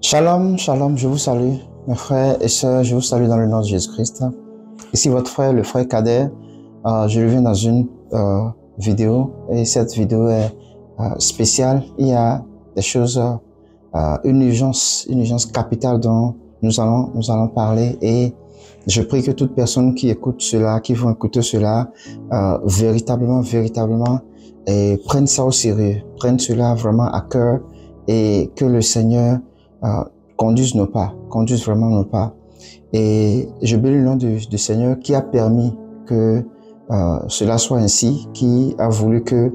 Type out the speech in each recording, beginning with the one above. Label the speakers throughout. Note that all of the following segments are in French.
Speaker 1: Shalom, shalom, je vous salue, mes frères et sœurs, je vous salue dans le nom de Jésus-Christ. Ici votre frère, le frère Kader. Je reviens dans une vidéo et cette vidéo est spéciale. Il y a des choses, une urgence capitale dont nous allons parler et je prie que toute personne qui écoute cela, qui vont écouter cela, véritablement, et prennent ça au sérieux, prennent cela vraiment à cœur et que le Seigneur conduise vraiment nos pas. Et je bénis le nom du Seigneur qui a permis que cela soit ainsi, qui a voulu que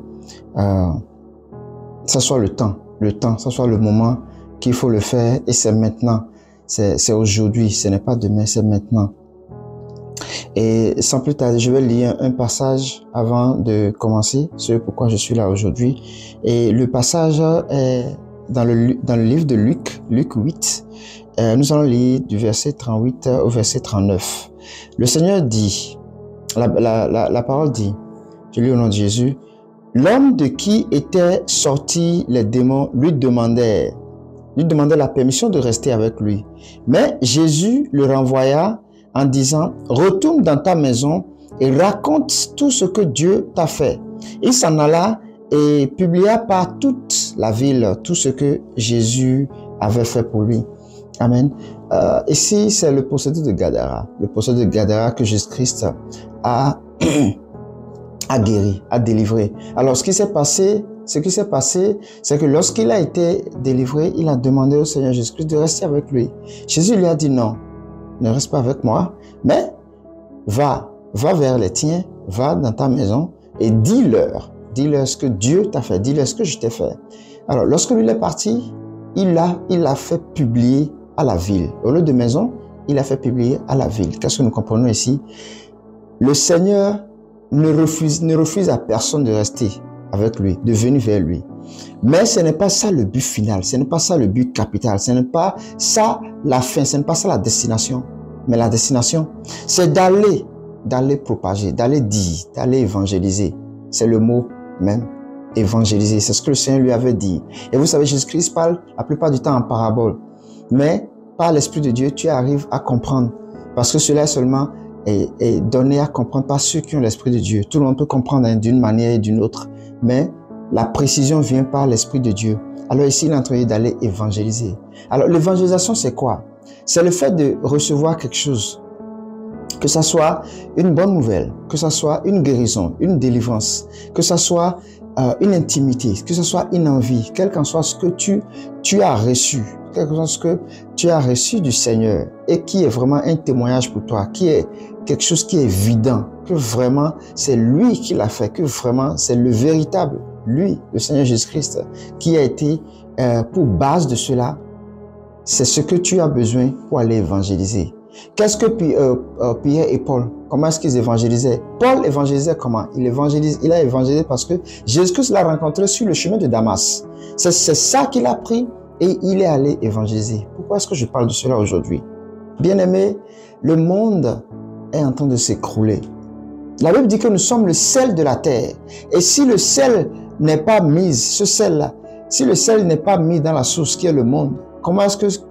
Speaker 1: ça soit le temps, ça soit le moment qu'il faut le faire et c'est maintenant, c'est aujourd'hui, ce n'est pas demain, c'est maintenant. Et sans plus tarder, je vais lire un passage avant de commencer, ce pourquoi je suis là aujourd'hui. Et le passage est dans le livre de Luc 8. Nous allons lire du verset 38 au verset 39. Le Seigneur dit, la parole dit, je lis au nom de Jésus, l'homme de qui étaient sortis les démons lui demandait la permission de rester avec lui. Mais Jésus le renvoya en disant, retourne dans ta maison et raconte tout ce que Dieu t'a fait. Il s'en alla et publia par toute la ville tout ce que Jésus avait fait pour lui. Amen. Ici, c'est le possédé de Gadara. Le possédé de Gadara que Jésus-Christ a guéri, a délivré. Alors, ce qui s'est passé, c'est que lorsqu'il a été délivré, il a demandé au Seigneur Jésus-Christ de rester avec lui. Jésus lui a dit non, ne reste pas avec moi, mais va vers les tiens, va dans ta maison et dis-leur ce que Dieu t'a fait, dis-leur ce que je t'ai fait. Alors, lorsque lui est parti, il a fait publier à la ville. Au lieu de maison, il a fait publier à la ville. Qu'est-ce que nous comprenons ici? Le Seigneur ne refuse à personne de rester avec lui, de venir vers lui. Mais ce n'est pas ça le but final, ce n'est pas ça le but capital, ce n'est pas ça la fin, ce n'est pas ça la destination. Mais la destination, c'est d'aller propager, d'aller dire, d'aller évangéliser. C'est le mot même, évangéliser. C'est ce que le Seigneur lui avait dit. Et vous savez, Jésus-Christ parle la plupart du temps en parabole. Mais par l'Esprit de Dieu, tu arrives à comprendre. Parce que cela seulement est donné à comprendre par ceux qui ont l'Esprit de Dieu. Tout le monde peut comprendre d'une manière et d'une autre. Mais la précision vient par l'Esprit de Dieu. Alors ici, il est en train d'aller évangéliser. Alors l'évangélisation, c'est quoi? C'est le fait de recevoir quelque chose. Que ça soit une bonne nouvelle, que ça soit une guérison, une délivrance, que ça soit une intimité, que ce soit une envie, quel qu'en soit ce que tu as reçu, quel que soit ce que tu as reçu du Seigneur et qui est vraiment un témoignage pour toi, qui est quelque chose qui est évident, que vraiment c'est lui qui l'a fait, que vraiment c'est le véritable, lui, le Seigneur Jésus-Christ, qui a été pour base de cela. C'est ce que tu as besoin pour aller évangéliser. Qu'est-ce que Pierre et Paul, comment est-ce qu'ils évangélisaient? Paul évangélisait comment? Il a évangélisé parce que Jésus-Christ l'a rencontré sur le chemin de Damas. C'est ça qu'il a pris et il est allé évangéliser. Pourquoi est-ce que je parle de cela aujourd'hui? Bien-aimés, le monde est en train de s'écrouler. La Bible dit que nous sommes le sel de la terre. Et si le sel n'est pas mis, ce sel-là, si le sel n'est pas mis dans la source qui est le monde,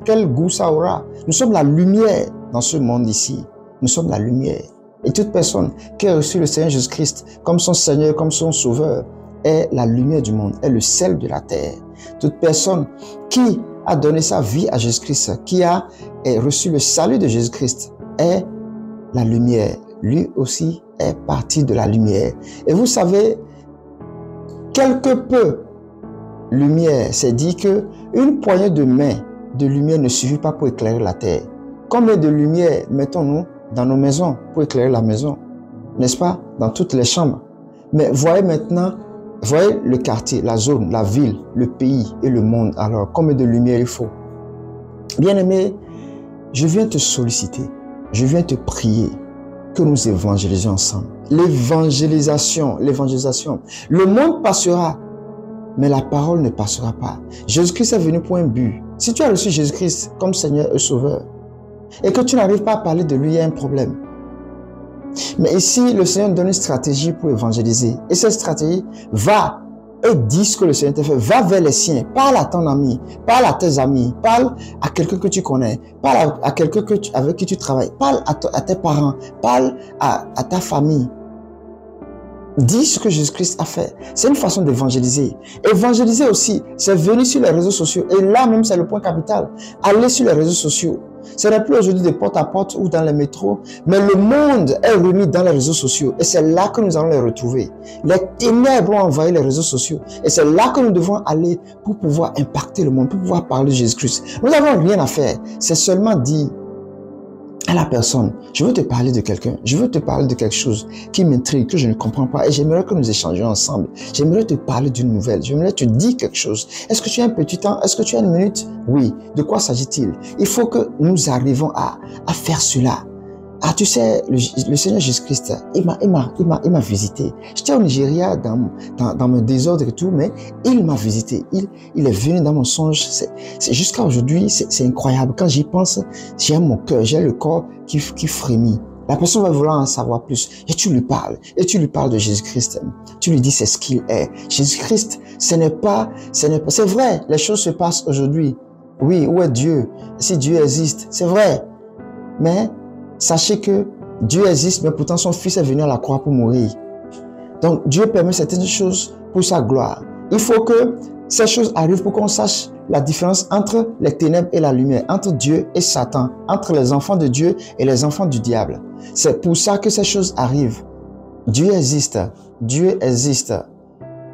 Speaker 1: quel goût ça aura? Nous sommes la lumière dans ce monde ici. Nous sommes la lumière. Et toute personne qui a reçu le Seigneur Jésus-Christ comme son Seigneur, comme son Sauveur, est la lumière du monde, est le sel de la terre. Toute personne qui a donné sa vie à Jésus-Christ, qui a reçu le salut de Jésus-Christ, est la lumière. Lui aussi est parti de la lumière. Et vous savez, quelque peu lumière, c'est dit que une poignée de main de lumière ne suffit pas pour éclairer la terre. Combien de lumière mettons-nous dans nos maisons pour éclairer la maison? N'est-ce pas? Dans toutes les chambres. Mais voyez maintenant, voyez le quartier, la zone, la ville, le pays et le monde. Alors, combien de lumière il faut? Bien-aimé, je viens te solliciter, je viens te prier que nous évangélisions ensemble. L'évangélisation. Le monde passera, mais la parole ne passera pas. Jésus-Christ est venu pour un but. Si tu as reçu Jésus-Christ comme Seigneur et Sauveur, et que tu n'arrives pas à parler de lui, il y a un problème. Mais ici, le Seigneur donne une stratégie pour évangéliser. Et cette stratégie, va et dis ce que le Seigneur t'a fait. Va vers les siens. Parle à ton ami. Parle à tes amis. Parle à quelqu'un que tu connais. Parle à quelqu'un avec qui tu travailles. Parle à tes parents. Parle à ta famille. Dis ce que Jésus-Christ a fait. C'est une façon d'évangéliser. Évangéliser aussi, c'est venir sur les réseaux sociaux. Et là même, c'est le point capital. Aller sur les réseaux sociaux. Ce n'est plus aujourd'hui de porte à porte ou dans les métros, mais le monde est remis dans les réseaux sociaux. Et c'est là que nous allons les retrouver. Les ténèbres ont envahi les réseaux sociaux. Et c'est là que nous devons aller pour pouvoir impacter le monde, pour pouvoir parler de Jésus-Christ. Nous n'avons rien à faire. C'est seulement dire à la personne, je veux te parler de quelqu'un, je veux te parler de quelque chose qui m'intrigue, que je ne comprends pas et j'aimerais que nous échangions ensemble. J'aimerais te parler d'une nouvelle, j'aimerais te dire quelque chose. Est-ce que tu as un petit temps? Est-ce que tu as une minute? Oui. De quoi s'agit-il? Il faut que nous arrivons à faire cela. Ah, tu sais, le Seigneur Jésus-Christ, il m'a visité. J'étais au Nigeria dans mon désordre et tout, mais il m'a visité. Il est venu dans mon songe. C'est jusqu'à aujourd'hui, c'est incroyable. Quand j'y pense, j'ai mon cœur, j'ai le corps qui frémit. La personne va vouloir en savoir plus. Et tu lui parles. Et tu lui parles de Jésus-Christ. Tu lui dis c'est ce qu'il est. Jésus-Christ, c'est vrai, les choses se passent aujourd'hui. Oui, où est Dieu? Si Dieu existe, c'est vrai. Mais sachez que Dieu existe, mais pourtant son Fils est venu à la croix pour mourir. Donc Dieu permet certaines choses pour sa gloire. Il faut que ces choses arrivent pour qu'on sache la différence entre les ténèbres et la lumière, entre Dieu et Satan, entre les enfants de Dieu et les enfants du diable. C'est pour ça que ces choses arrivent. Dieu existe. Dieu existe.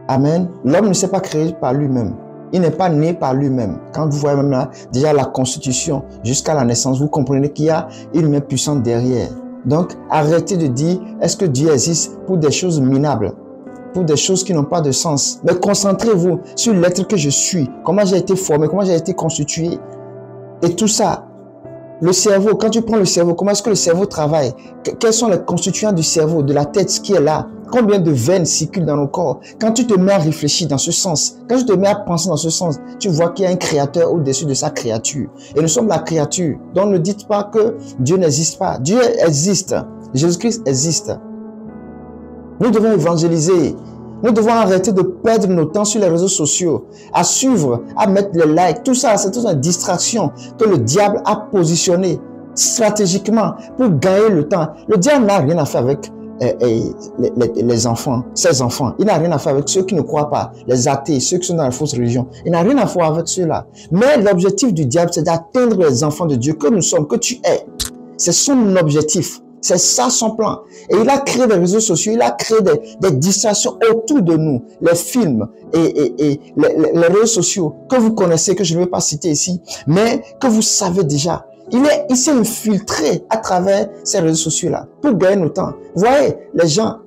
Speaker 1: Amen. L'homme ne s'est pas créé par lui-même. Il n'est pas né par lui-même. Quand vous voyez même là, déjà la constitution jusqu'à la naissance, vous comprenez qu'il y a une main puissante derrière. Donc, arrêtez de dire, est-ce que Dieu existe pour des choses minables, pour des choses qui n'ont pas de sens. Mais concentrez-vous sur l'être que je suis, comment j'ai été formé, comment j'ai été constitué. Et tout ça, le cerveau, quand tu prends le cerveau, comment est-ce que le cerveau travaille? Quels sont les constituants du cerveau, de la tête, ce qui est là? Combien de veines circulent dans nos corps? Quand tu te mets à réfléchir dans ce sens, quand tu te mets à penser dans ce sens, tu vois qu'il y a un créateur au-dessus de sa créature. Et nous sommes la créature. Donc ne dites pas que Dieu n'existe pas. Dieu existe. Jésus-Christ existe. Nous devons évangéliser. Nous devons arrêter de perdre nos temps sur les réseaux sociaux, à suivre, à mettre les likes. Tout ça, c'est toute une distraction que le diable a positionnée stratégiquement pour gagner le temps. Le diable n'a rien à faire avec les enfants, ses enfants. Il n'a rien à faire avec ceux qui ne croient pas, les athées, ceux qui sont dans la fausse religion. Il n'a rien à faire avec ceux-là. Mais l'objectif du diable, c'est d'atteindre les enfants de Dieu que nous sommes, que tu es. C'est son objectif. C'est ça son plan. Et il a créé des réseaux sociaux, il a créé des distractions autour de nous. Les films et les réseaux sociaux que vous connaissez, que je ne vais pas citer ici, mais que vous savez déjà. Il s'est infiltré à travers ces réseaux sociaux-là pour gagner nos temps. Vous voyez, les gens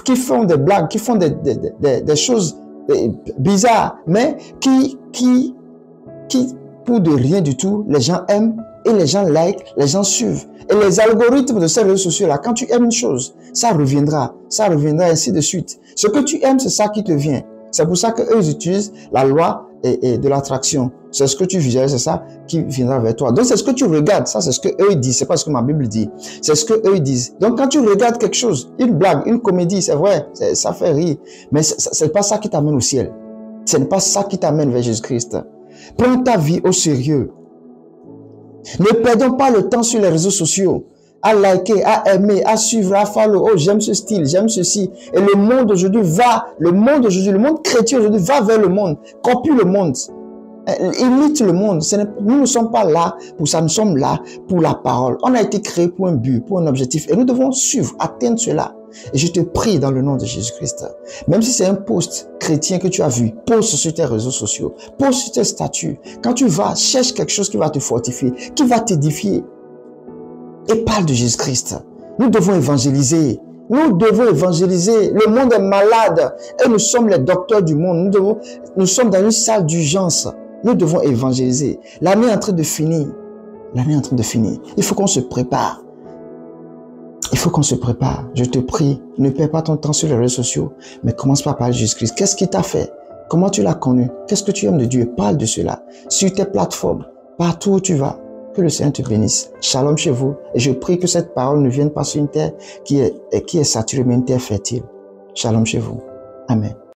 Speaker 1: qui font des blagues, qui font des choses bizarres, mais qui, pour de rien du tout, les gens aiment et les gens like, les gens suivent. Et les algorithmes de ces réseaux sociaux-là, quand tu aimes une chose, ça reviendra, ainsi de suite. Ce que tu aimes, c'est ça qui te vient. C'est pour ça qu'eux, ils utilisent la loi de l'attraction. C'est ce que tu visualises, c'est ça qui viendra vers toi. Donc, c'est ce que tu regardes. Ça, c'est ce qu'eux, ils disent. C'est pas ce que ma Bible dit. C'est ce qu'eux, ils disent. Donc, quand tu regardes quelque chose, une blague, une comédie, c'est vrai, ça fait rire. Mais c'est pas ça qui t'amène au ciel. Ce n'est pas ça qui t'amène vers Jésus-Christ. Prends ta vie au sérieux. Ne perdons pas le temps sur les réseaux sociaux, à liker, à aimer, à suivre, à follow. Oh, j'aime ce style, j'aime ceci. Et le monde aujourd'hui le monde chrétien aujourd'hui va vers le monde, copie le monde, imite le monde. Nous ne sommes pas là pour ça, nous sommes là pour la parole. On a été créé pour un but, pour un objectif. Et nous devons suivre, atteindre cela. Et je te prie dans le nom de Jésus-Christ, même si c'est un post chrétien que tu as vu, poste sur tes réseaux sociaux, poste sur tes statuts. Quand tu vas, cherche quelque chose qui va te fortifier, qui va t'édifier. Et parle de Jésus-Christ. Nous devons évangéliser. Nous devons évangéliser. Le monde est malade et nous sommes les docteurs du monde. Nous sommes dans une salle d'urgence. Nous devons évangéliser. L'année est en train de finir. L'année est en train de finir. Il faut qu'on se prépare. Il faut qu'on se prépare. Je te prie, ne perds pas ton temps sur les réseaux sociaux, mais commence par parler de Jésus-Christ. Qu'est-ce qu'il t'a fait? Comment tu l'as connu? Qu'est-ce que tu aimes de Dieu? Parle de cela. Sur tes plateformes, partout où tu vas. Que le Seigneur te bénisse. Shalom chez vous. Et je prie que cette parole ne vienne pas sur une terre qui est saturée, mais une terre fertile. Shalom chez vous. Amen.